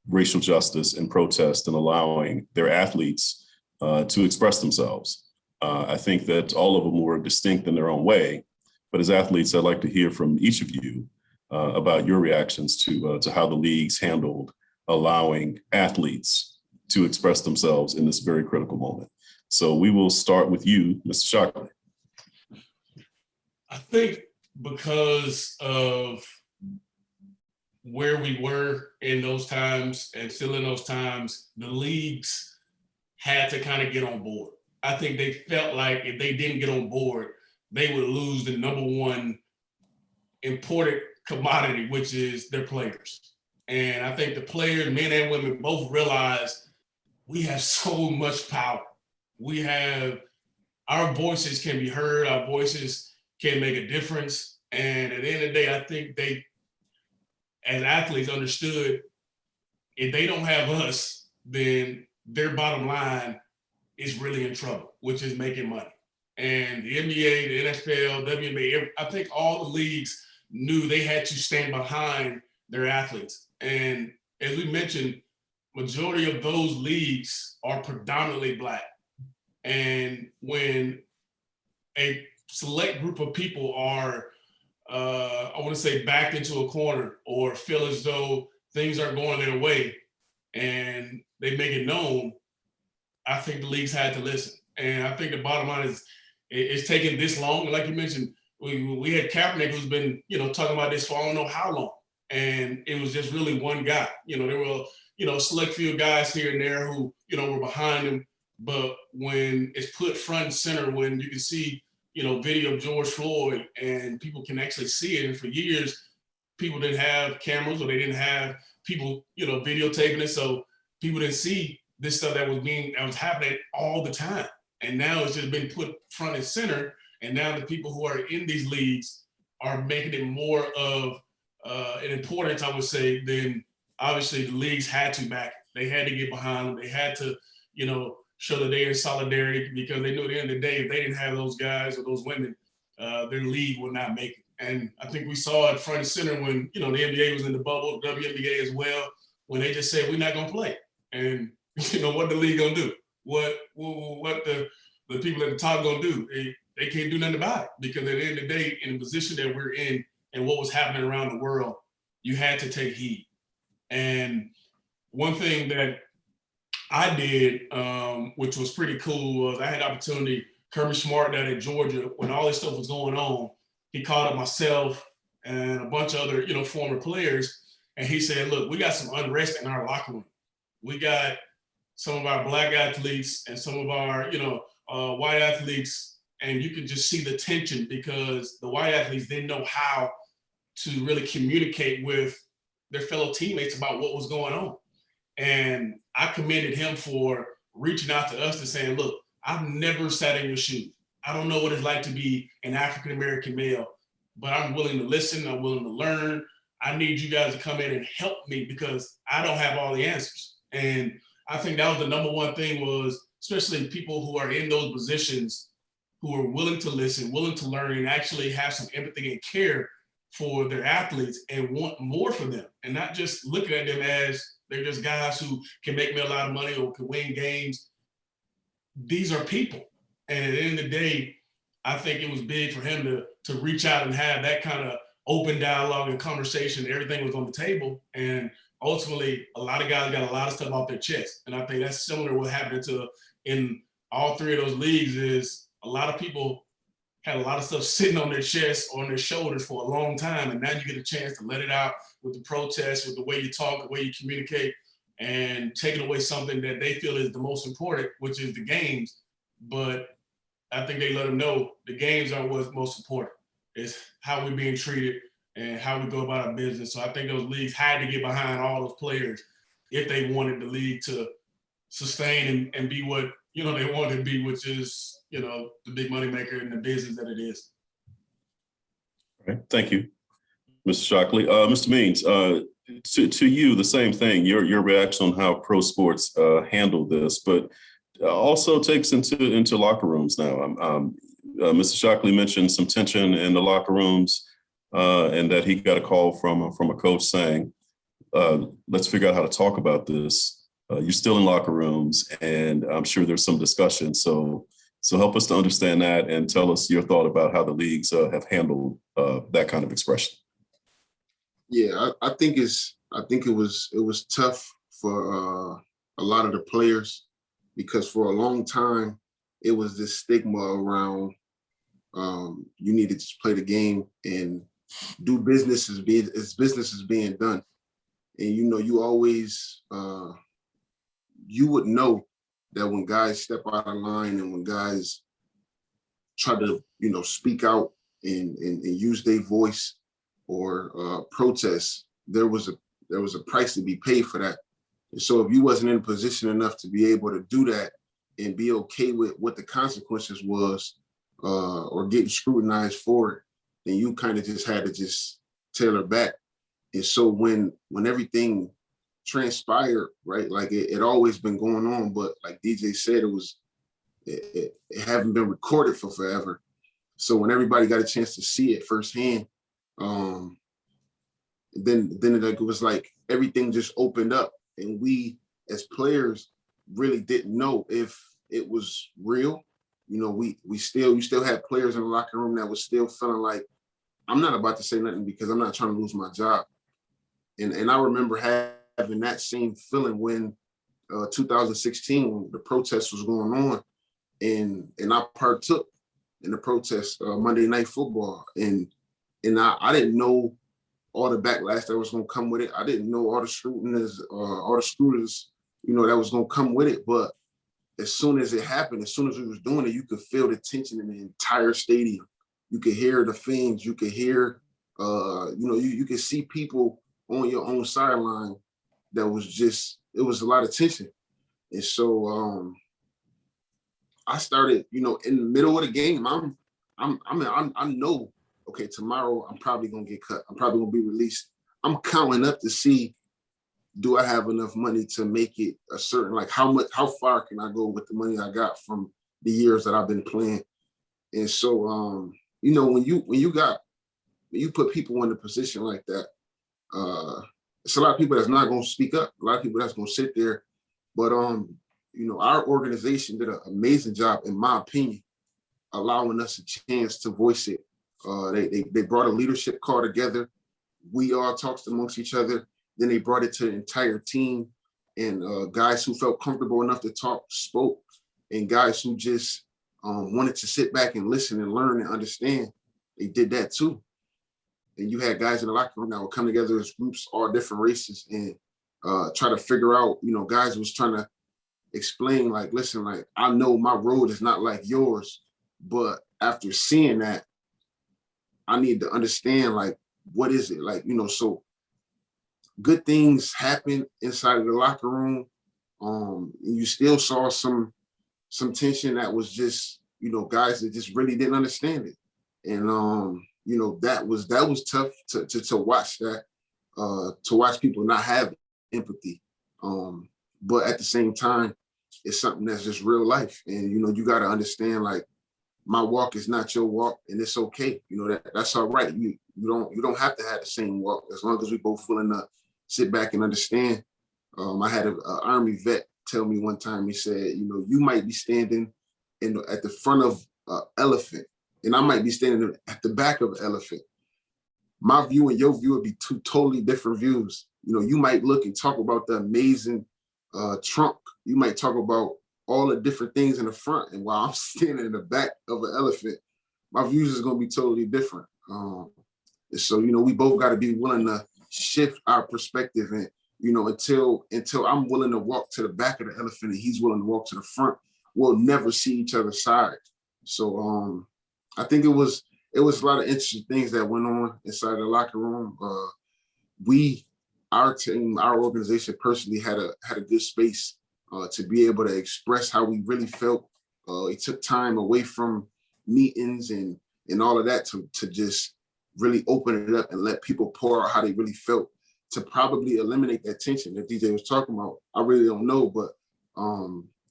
B: racial justice and protest and allowing their athletes to express themselves. I think that all of them were distinct in their own way, but as athletes, I'd like to hear from each of you about your reactions to how the leagues handled allowing athletes to express themselves in this very critical moment. So we will start with you, Mr. Shockley.
E: I think because of where we were in those times and still in those times, the leagues had to kind of get on board. I think they felt like if they didn't get on board, they would lose the number one important commodity, which is their players. And I think the players, men and women, both realized we have so much power. We have, our voices can be heard, our voices can make a difference. And at the end of the day, I think they, as athletes, understood if they don't have us, then their bottom line is really in trouble, which is making money. And the NBA, the NFL, WNBA, I think all the leagues knew they had to stand behind their athletes. And as we mentioned, majority of those leagues are predominantly Black. And when a select group of people are, I want to say, backed into a corner or feel as though things aren't going their way and they make it known, I think the leagues had to listen. And I think the bottom line is it's taken this long. Like you mentioned, we had Kaepernick, who's been, talking about this for I don't know how long. And it was just really one guy. There were, a select few guys here and there who, were behind him. But when it's put front and center, when you can see, video of George Floyd and people can actually see it. And for years, people didn't have cameras or they didn't have people, videotaping it. So people didn't see this stuff that was happening all the time. And now it's just been put front and center. And now the people who are in these leagues are making it more of an importance, I would say, than obviously the leagues had to back. They had to get behind them. They had to, show that they're in solidarity, because they knew at the end of the day, if they didn't have those guys or those women, their league would not make it. And I think we saw it front and center when, the NBA was in the bubble, WNBA as well, when they just said, we're not gonna play. And what the league gonna do? What the people at the top gonna do? They can't do nothing about it, because at the end of the day, in the position that we're in and what was happening around the world, you had to take heed. And one thing that I did, which was pretty cool, was I had the opportunity, Kirby Smart down at Georgia, when all this stuff was going on, he called up myself and a bunch of other, former players, and he said, look, we got some unrest in our locker room. We got some of our Black athletes and some of our, white athletes, and you can just see the tension, because the white athletes didn't know how to really communicate with their fellow teammates about what was going on. And I commended him for reaching out to us and saying, look, I've never sat in your shoes. I don't know what it's like to be an African-American male, but I'm willing to listen. I'm willing to learn. I need you guys to come in and help me because I don't have all the answers. And I think that was the number one thing was, especially people who are in those positions who are willing to listen, willing to learn, and actually have some empathy and care for their athletes and want more for them, and not just looking at them as they're just guys who can make me a lot of money or can win games. These are people. And at the end of the day, I think it was big for him to reach out and have that kind of open dialogue and conversation. Everything was on the table. And ultimately, a lot of guys got a lot of stuff off their chest. And I think that's similar to what happened in all three of those leagues is a lot of people had a lot of stuff sitting on their chest or on their shoulders for a long time. And now you get a chance to let it out with the protest, with the way you talk, the way you communicate, and taking away something that they feel is the most important, which is the games. But I think they let them know the games aren't what's most important. It's how we're being treated and how we go about our business. So I think those leagues had to get behind all those players if they wanted the league to sustain and be what, they wanted to be, which is, the big money maker in the business that it is.
B: All right. Thank you, Mr. Shockley. Mr. Means, to you, the same thing, your reaction on how pro sports handle this, but also takes into locker rooms now. Mr. Shockley mentioned some tension in the locker rooms and that he got a call from a coach saying, let's figure out how to talk about this. You're still in locker rooms, and I'm sure there's some discussion. So help us to understand that and tell us your thought about how the leagues have handled that kind of expression.
C: Yeah, I think it was tough for a lot of the players because for a long time it was this stigma around you need to just play the game and do business as business is being done. And you always you would know that when guys step out of line and when guys try to speak out and use their voice or protest, there was a price to be paid for that. And so if you wasn't in a position enough to be able to do that and be okay with what the consequences was or getting scrutinized for it, then you kind of just had to just tailor back. And so when everything transpired, right, like it always been going on, but like DJ said, it haven't been recorded for forever. So when everybody got a chance to see it firsthand, then it was like everything just opened up, and we as players really didn't know if it was real. You still had players in the locker room that was still feeling like, I'm not about to say nothing because I'm not trying to lose my job. And I remember having that same feeling when 2016, when the protest was going on, and I partook in the protest, Monday Night Football, and I didn't know all the backlash that was going to come with it. I didn't know all the scrutinies, that was going to come with it. But as soon as it happened, as soon as we was doing it, you could feel the tension in the entire stadium. You could hear the fans. You could hear, you could see people on your own sideline. That was just, it was a lot of tension. And so I started, in the middle of the game, I know, okay, tomorrow I'm probably gonna get cut. I'm probably gonna be released. I'm counting up to see, do I have enough money to make it a certain, like how far can I go with the money I got from the years that I've been playing? And so, when you put people in a position like that, it's a lot of people that's not going to speak up. A lot of people that's going to sit there. But our organization did an amazing job, in my opinion, allowing us a chance to voice it. They brought a leadership call together. We all talked amongst each other. Then they brought it to the entire team, and guys who felt comfortable enough to talk spoke, and guys who just wanted to sit back and listen and learn and understand, they did that too. And you had guys in the locker room that would come together as groups, all different races, and try to figure out, guys was trying to explain, like, listen, like, I know my road is not like yours, but after seeing that, I need to understand, like, what is it? Like, so good things happen inside of the locker room. You still saw some tension that was just, guys that just really didn't understand it. And that was tough to watch that, to watch people not have empathy. But at the same time, it's something that's just real life. And you gotta understand, like, my walk is not your walk, and it's okay. That's all right. You don't have to have the same walk, as long as we both willing to sit back and understand. I had an Army vet tell me one time, he said, you might be standing at the front of an elephant, and I might be standing at the back of an elephant. My view and your view would be two totally different views. You might look and talk about the amazing trunk. You might talk about all the different things in the front, and while I'm standing in the back of an elephant, my views is going to be totally different. So we both got to be willing to shift our perspective, and until I'm willing to walk to the back of the elephant and he's willing to walk to the front, we'll never see each other's side. So I think it was a lot of interesting things that went on inside the locker room. Our team, our organization personally had a good space to be able to express how we really felt. It took time away from meetings and all of that to just really open it up and let people pour out how they really felt, to probably eliminate that tension that DJ was talking about. I really don't know, but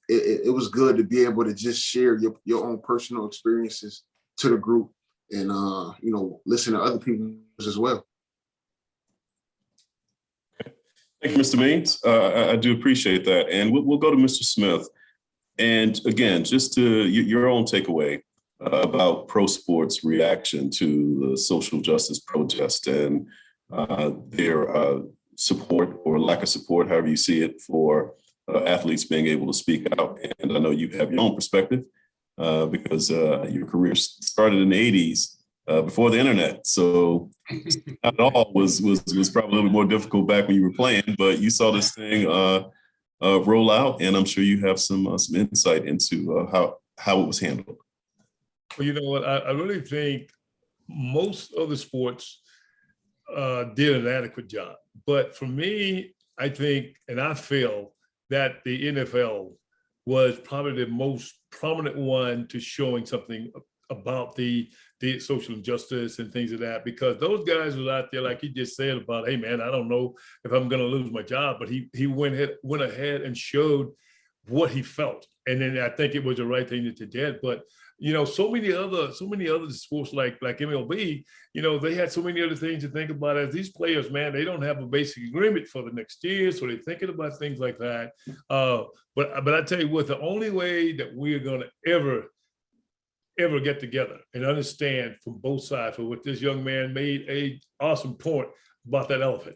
C: it was good to be able to just share your own personal experiences to the group, and listen to other people as well.
B: Thank you, Mr. Means. I do appreciate that. And we'll go to Mr. Smith. And again, just to your own takeaway about pro sports' reaction to the social justice protest and their support or lack of support, however you see it, for athletes being able to speak out. And I know you have your own perspective because your career started in the 80s. Before the internet, so not at all was probably a little bit more difficult back when you were playing. But you saw this thing roll out, and I'm sure you have some insight into how it was handled.
D: Well, you know what? I really think most of the sports did an adequate job, but for me, I think, and I feel that the NFL was probably the most prominent one to showing something about the social injustice and things of that, because those guys was out there, like he just said about, hey man, I don't know if I'm going to lose my job, but he went ahead and showed what he felt, and then I think it was the right thing that they did. But so many other sports like MLB, they had so many other things to think about. As these players, man, they don't have a basic agreement for the next year, so they're thinking about things like that. But I tell you what, the only way that we're going to ever get together and understand from both sides, for what this young man made a awesome point about that elephant.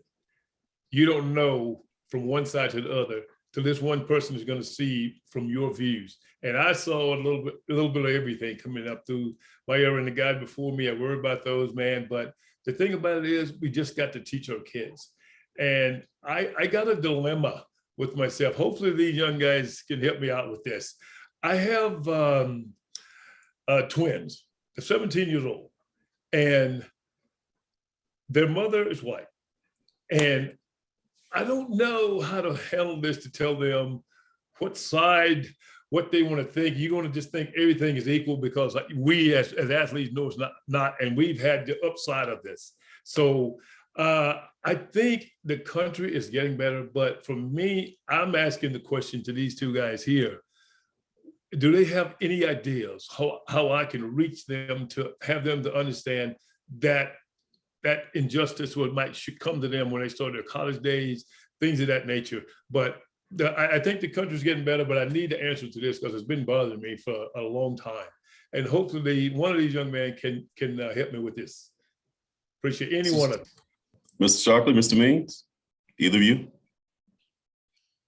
D: You don't know from one side to the other till this one person is going to see from your views. And I saw a little bit of everything coming up through my era, and the guy before me, I worry about those, man. But the thing about it is, we just got to teach our kids. And I got a dilemma with myself. Hopefully these young guys can help me out with this. I have twins. They're 17 years old, and their mother is white. And I don't know how to handle this, to tell them what they want to think. You're going to just think everything is equal because we as athletes know it's not, and we've had the upside of this. So I think the country is getting better, but for me, I'm asking the question to these two guys here. Do they have any ideas how I can reach them to have them to understand that injustice should come to them when they start their college days, things of that nature? But I think the country's getting better, but I need the answer to this because it's been bothering me for a long time. And hopefully one of these young men can help me with this. Appreciate any one of them.
B: Mr. Shockley, Mr. Means, either of you?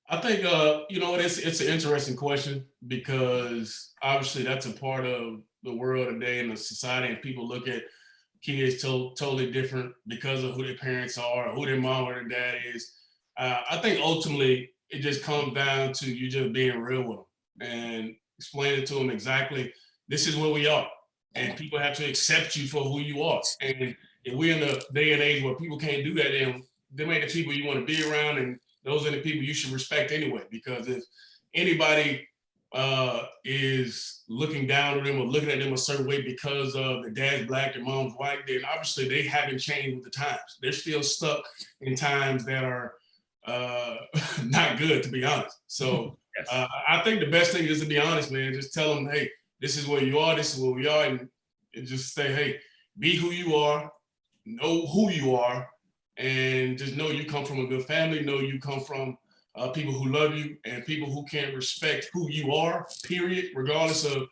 E: I think, it's an interesting question, because obviously that's a part of the world today and the society, and people look at kids totally different because of who their parents are, or who their mom or their dad is. I think ultimately it just comes down to you just being real with them and explaining to them exactly, this is where we are, and people have to accept you for who you are. And if we're in a day and age where people can't do that, then them ain't the people you want to be around, and those are the people you should respect anyway. Because if anybody is looking down on them or looking at them a certain way because of the dad's black and mom's white, then obviously they haven't changed with the times. They're still stuck in times that are not good, to be honest. So
D: Yes.
E: I think the best thing is to be honest, man. Just tell them, hey, this is where you are, this is where we are, and just say, hey, be who you are, know who you are, and just know you come from a good family, know you come from people who love you and people who can respect who you are, period, regardless of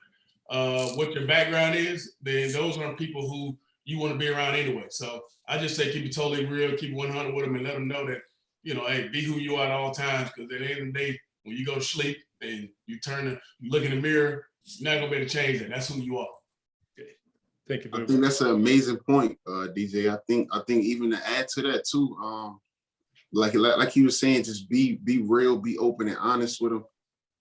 E: what your background is. Then those are people who you want to be around anyway. So I just say keep it totally real, keep it 100 with them, and let them know that, you know, hey, be who you are at all times, because at the end of the day, when you go to sleep and you look in the mirror, you're not gonna be able to change that. That's who you are.
D: Okay. Thank you
C: I
D: very
C: think
D: much.
C: that's an amazing point, DJ. I think even to add to that too, like he was saying, just be real, be open and honest with them.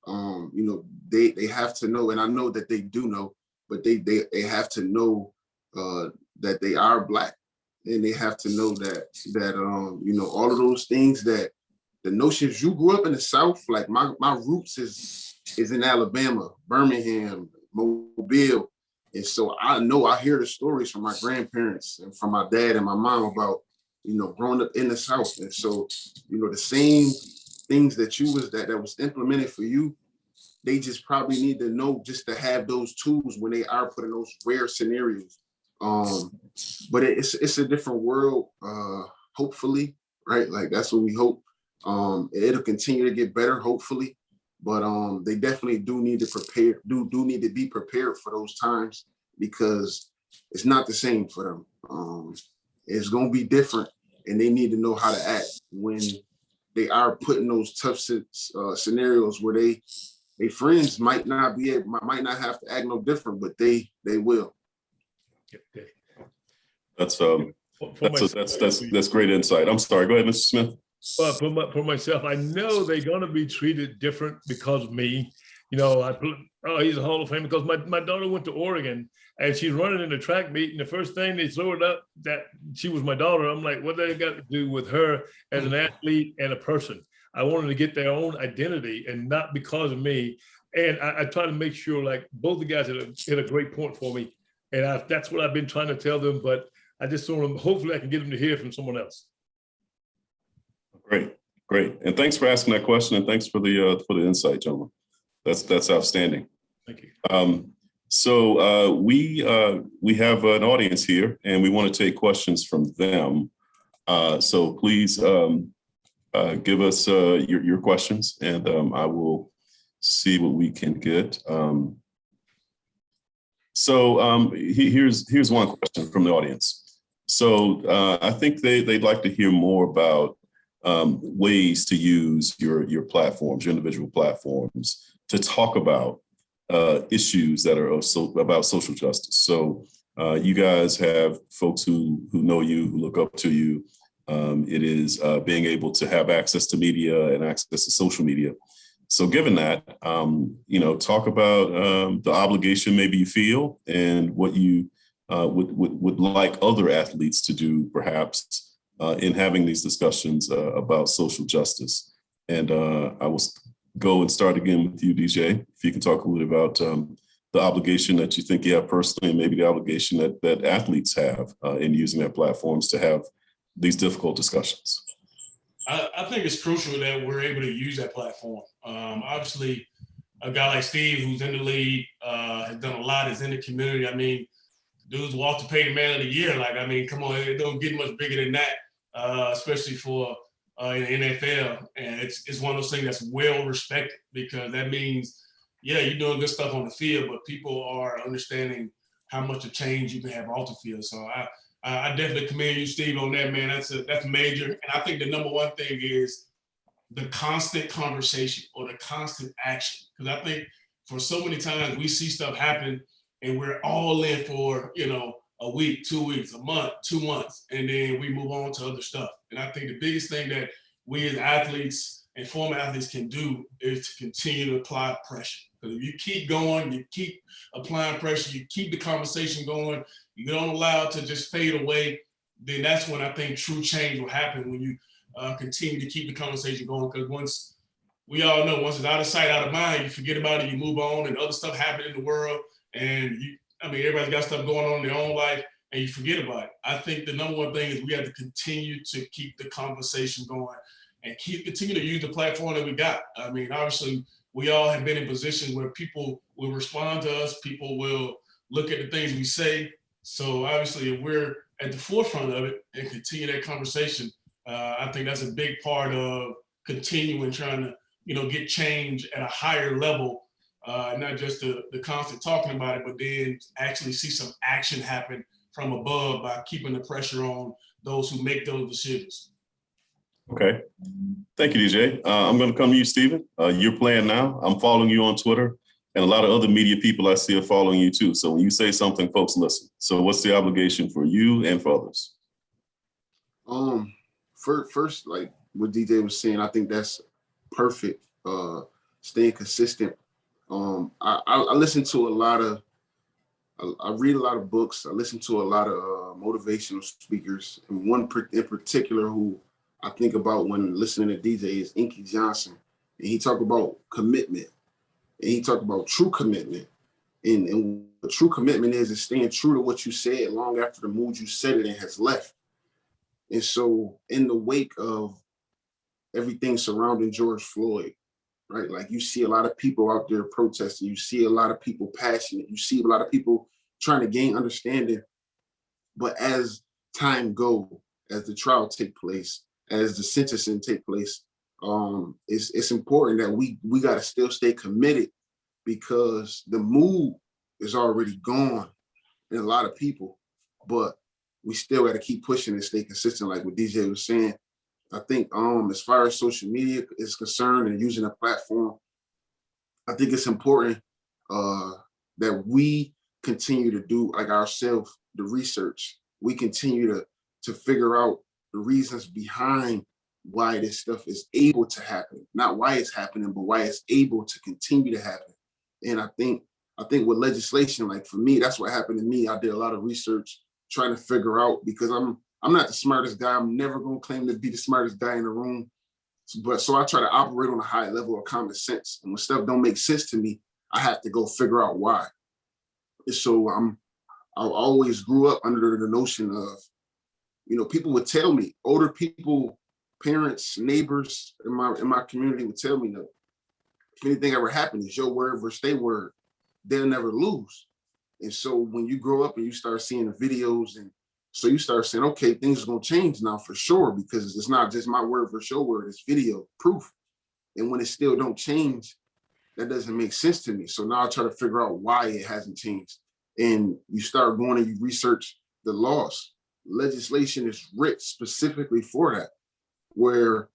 C: You know, they have to know, and I know that they do know, but they have to know that they are black, and they have to know that you know, all of those things, that the notions, you grew up in the South, like my roots is in Alabama, Birmingham, Mobile. And so I know, I hear the stories from my grandparents and from my dad and my mom about, you know, growing up in the South. And so, you know, the same things that was implemented for you, they just probably need to know, just to have those tools when they are put in those rare scenarios. But it's a different world, hopefully, right? Like that's what we hope. It'll continue to get better, hopefully. But they definitely do need to prepare, do need to be prepared for those times, because it's not the same for them. It's gonna be different, and they need to know how to act when they are put in those tough scenarios where they friends might not have to act no different, but they will.
D: Okay.
B: That's
D: For
B: that's great insight. I'm sorry. Go ahead, Mr. Smith.
D: for myself, I know they're going to be treated different because of me. You know, he's a Hall of Famer because my daughter went to Oregon and she's running in the track meet, and the first thing they throw it up that she was my daughter. I'm like, what they got to do with her as an athlete and a person? I wanted to get their own identity and not because of me. And I try to make sure, like, both the guys hit a great point for me. And that's what I've been trying to tell them, but I just want them, hopefully I can get them to hear from someone else.
B: Great. And thanks for asking that question, and thanks for the insight, gentlemen. That's outstanding.
D: Thank you.
B: So we have an audience here, and we want to take questions from them. So please give us your questions, and I will see what we can get. Here's one question from the audience. So I think they'd like to hear more about ways to use your platforms, your individual platforms, to talk about issues that are about social justice. So you guys have folks who know you, who look up to you. It is being able to have access to media and access to social media. So given that, talk about the obligation maybe you feel, and what you would like other athletes to do, perhaps, in having these discussions about social justice. And I will go and start again with you, DJ. If you can talk a little bit about the obligation that you think you have personally, and maybe the obligation that athletes have in using their platforms to have these difficult discussions.
E: I think it's crucial that we're able to use that platform. Obviously, a guy like Steve, who's in the league, has done a lot, is in the community. I mean, dude's Walter Payton Man of the Year. Like, I mean, come on, it don't get much bigger than that, especially for in the NFL. And it's one of those things that's well respected, because that means, yeah, you're doing good stuff on the field, but people are understanding how much of change you can have off the field. So I definitely commend you, Steve, on that, man. That's major. And I think the number one thing is the constant conversation or the constant action. Because I think for so many times we see stuff happen and we're all in for, a week, 2 weeks, a month, 2 months, and then we move on to other stuff. And I think the biggest thing that we as athletes and former athletes can do is to continue to apply pressure. Because if you keep going, you keep applying pressure, you keep the conversation going, you don't allow it to just fade away, then that's when I think true change will happen. continue to keep the conversation going, because once we all know, once it's out of sight, out of mind, you forget about it, you move on, and other stuff happen in the world, and everybody's got stuff going on in their own life, and you forget about it. I think the number one thing is we have to continue to keep the conversation going and continue to use the platform that we got. Obviously, we all have been in positions where people will respond to us, people will look at the things we say. So obviously, if we're at the forefront of it and continue that conversation, I think that's a big part of continuing trying to, get change at a higher level, not just the constant talking about it, but then actually see some action happen from above by keeping the pressure on those who make those decisions.
B: Okay. Thank you, DJ. I'm going to come to you, Stephen. You're playing now. I'm following you on Twitter, and a lot of other media people I see are following you too. So when you say something, folks listen. So what's the obligation for you and for others?
C: First, like what DJ was saying, I think that's perfect. Staying consistent. I listen to I read a lot of books. I listen to a lot of motivational speakers, and one in particular who I think about when listening to DJ is Inky Johnson. And he talked about commitment, and he talked about true commitment. And what true commitment is staying true to what you said long after the mood you said it in has left. And so in the wake of everything surrounding George Floyd, right? Like you see a lot of people out there protesting, you see a lot of people passionate, you see a lot of people trying to gain understanding. But as time goes, as the trial take place, as the sentencing take place, it's important that we got to still stay committed, because the mood is already gone in a lot of people, but we still got to keep pushing and stay consistent, like what DJ was saying. I think as far as social media is concerned and using a platform, I think it's important that we continue to do, like ourselves, the research. We continue to figure out the reasons behind why this stuff is able to happen. Not why it's happening, but why it's able to continue to happen. And I think with legislation, like for me, that's what happened to me. I did a lot of research trying to figure out, because I'm not the smartest guy. I'm never going to claim to be the smartest guy in the room. So I try to operate on a high level of common sense. And when stuff don't make sense to me, I have to go figure out why. And so I always grew up under the notion of, people would tell me, older people, parents, neighbors in my community would tell me, no, if anything ever happens, it's your word versus their word. They'll never lose. And so when you grow up and you start seeing the videos, and so you start saying, okay, things are going to change now for sure, because it's not just my word versus your word, it's video proof. And when it still don't change, that doesn't make sense to me. So now I try to figure out why it hasn't changed. And you start going and you research the laws. Legislation is written specifically for that, where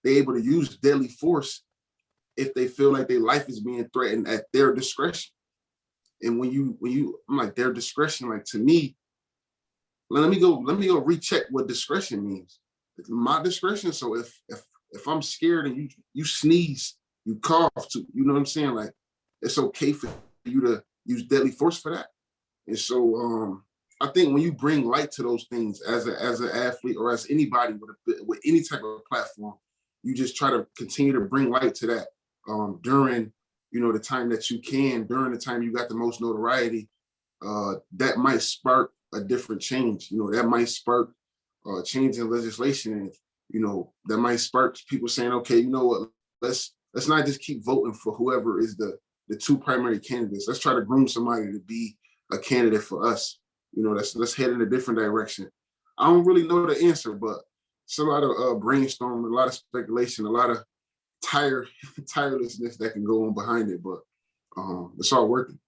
C: they're able to use deadly force if they feel like their life is being threatened at their discretion. And when you, I'm like, their discretion, like to me, let me go recheck what discretion means. It's my discretion. So if I'm scared and you sneeze, you cough, you know what I'm saying? Like, it's okay for you to use deadly force for that. And so I think when you bring light to those things as an athlete or as anybody with any type of platform, you just try to continue to bring light to that during the time that you can, during the time you got the most notoriety. That might spark a different change. That might spark change in legislation, and that might spark people saying, okay, you know what, let's not just keep voting for whoever is the two primary candidates. Let's try to groom somebody to be a candidate for us. Let's head in a different direction. I don't really know the answer, but it's a lot of brainstorming, a lot of speculation, a lot of tirelessness that can go on behind it, but it's all working.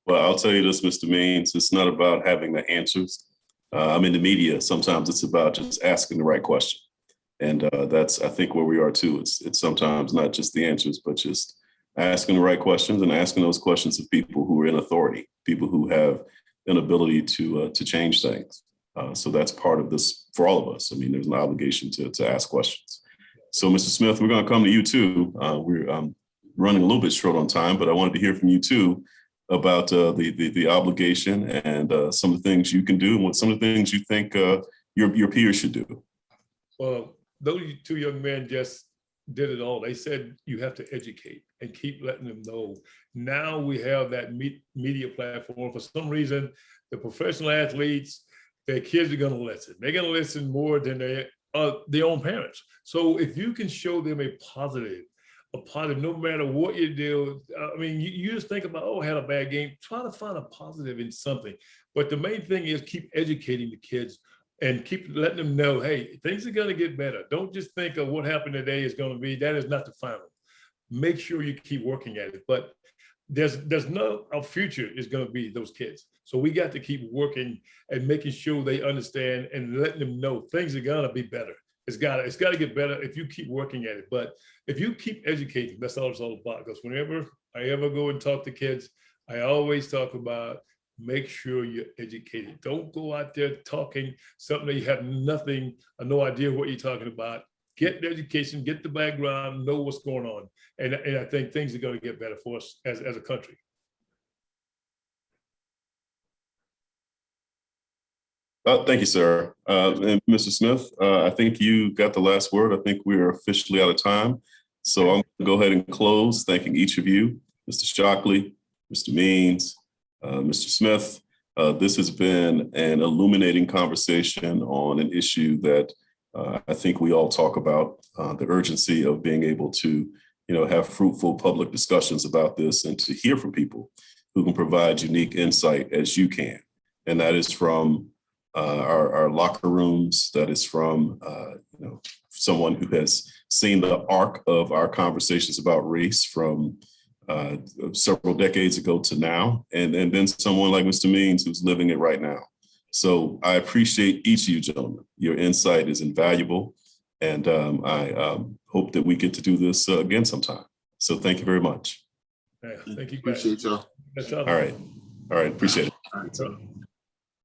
B: Well, I'll tell you this, Mr. Means, it's not about having the answers. I'm in the media. Sometimes it's about just asking the right question. And that's, I think, where we are too. It's sometimes not just the answers, but just asking the right questions and asking those questions of people who are in authority, people who have an ability to change things. So that's part of this for all of us. I mean, there's an obligation to ask questions. So, Mr. Smith, we're going to come to you too. We're running a little bit short on time, but I wanted to hear from you too about the obligation and some of the things you can do and what some of the things you think your peers should do.
D: Well, those two young men just did it all. They said you have to educate and keep letting them know. Now we have that media platform. For some reason, the professional athletes, their kids are going to listen. They're going to listen more than their own parents. So if you can show them a positive, no matter what you do. I mean, you just think about, oh, I had a bad game. Try to find a positive in something. But the main thing is keep educating the kids and keep letting them know, hey, things are going to get better. Don't just think of what happened today is going to be. That is not the final. Make sure you keep working at it. But there's no, our future is going to be those kids. So we got to keep working and making sure they understand and letting them know things are going to be better. It's got to get better if you keep working at it. But if you keep educating, that's all it's all about. Because whenever I ever go and talk to kids, I always talk about make sure you're educated. Don't go out there talking something that you have nothing, or no idea what you're talking about. Get the education, get the background, know what's going on. And I think things are going to get better for us as a country.
B: Thank you, sir. And Mr. Smith, I think you got the last word. I think we're officially out of time. So I'm going to go ahead and close, thanking each of you, Mr. Shockley, Mr. Means, Mr. Smith. This has been an illuminating conversation on an issue that I think we all talk about, the urgency of being able to, have fruitful public discussions about this and to hear from people who can provide unique insight as you can. And that is from our locker rooms, that is from someone who has seen the arc of our conversations about race from several decades ago to now, and then someone like Mr. Means who's living it right now. So I appreciate each of you gentlemen. Your insight is invaluable, and I hope that we get to do this again sometime. So thank you very much.
D: Yeah, thank you guys.
C: Appreciate y'all.
D: That's
B: All right. Appreciate it.
C: All right.